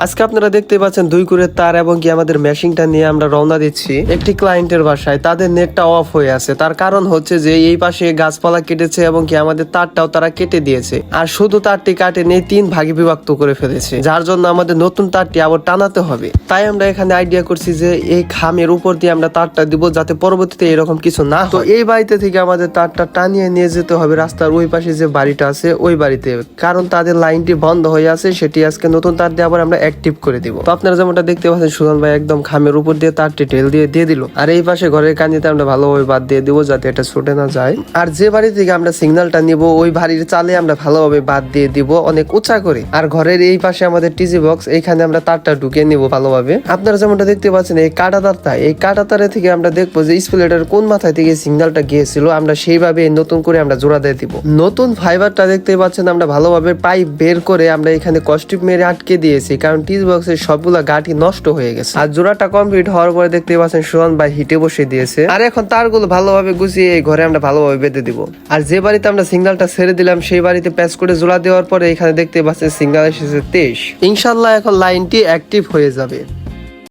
আজকে আপনারা দেখতে পাচ্ছেন 2 কুরের তার এবং কি আমাদের মেশিনটা নিয়ে আমরা রওনা দিচ্ছি একটি ক্লায়েন্টের বাসায়। তাদের নেটটা অফ হয়ে আছে, তার কারণ হচ্ছে যে এই পাশে গাছপালা কেটেছে এবং কি আমাদের তারটাও তারা কেটে দিয়েছে। আর শুধু তারটি কাটে নেই, 3 ভাগে বিভক্ত করে ফেলেছে, যার জন্য আমাদের নতুন তারটি আবার টানাতে হবে। তাই আমরা এখানে আইডিয়া করছি যে এই খামের উপর দিয়ে আমরা তারটা দিব, যাতে পরবর্তীতে এরকম কিছু না হয়। তো এই বাড়িতে থেকে আমাদের তারটা টানিয়ে নিয়ে যেতে হবে রাস্তার ওই পাশে যে বাড়িটা আছে ওই বাড়িতে, কারণ তাদের লাইনটি বন্ধ হয়ে আছে। সেটি আজকে নতুন তার দিয়ে আবার আমরা অ্যাক্টিভ করে দিব। তো আপনারা যেমনটা দেখতে পাচ্ছেন, সুজন ভাই একদম খামের উপর দিয়ে তারটি ঢেল দিয়ে দিল। আর এই পাশে ঘরের কানিতে আমরা ভালোভাবে বাদ দিয়ে দিব, যাতে এটা ছুটে না যায়। আর যে বাড়ি থেকে আমরা সিগন্যালটা নিব ওই বাড়ির চালে আমরা ভালোভাবে বাদ দিয়ে দিব, অনেক উঁচা করে। আর ঘরের এই পাশে আমাদের টিজি বক্স, এইখানে আমরা তারটা ঢুকিয়ে নিব ভালোভাবে। আপনারা যেমনটা দেখতে পাচ্ছেন এই কাটা তারটা, এই কাটা তারে থেকে আমরা দেখবো যে স্প্লেটার কোন মাথায় থেকে সিগন্যালটা গিয়েছিল, আমরা সেইভাবে নতুন করে আমরা জোড়া দিয়ে দিব। নতুন ফাইবারটা দেখতে পাচ্ছেন আমরা ভালোভাবে পাইপ বের করে আমরা এখানে কস্টিপ মেরে আটকে দিয়েছি, কারণ টিজ বক্সের সবগুলা গাঁঠি নষ্ট হয়ে গেছে। আর জোড়াটা কমপ্লিট হওয়ার পরে দেখতে পাচ্ছেন সুজন ভাই হিটে বসে দিয়েছে। আর এখন তারগুলো ভালোভাবে গুছিয়ে এই ঘরে আমরা ভালোভাবে বেঁধে দিব। আর যে বাড়িতে আমরা সিগন্যালটা ছেড়ে দিলাম সেই বাড়িতে প্যাচ করে জোড়া দেওয়ার পরে এখানে দেখতে পাচ্ছেন সিগন্যাল এসেছে 23। ইনশাল্লাহ এখন লাইনটি অ্যাক্টিভ হয়ে যাবে।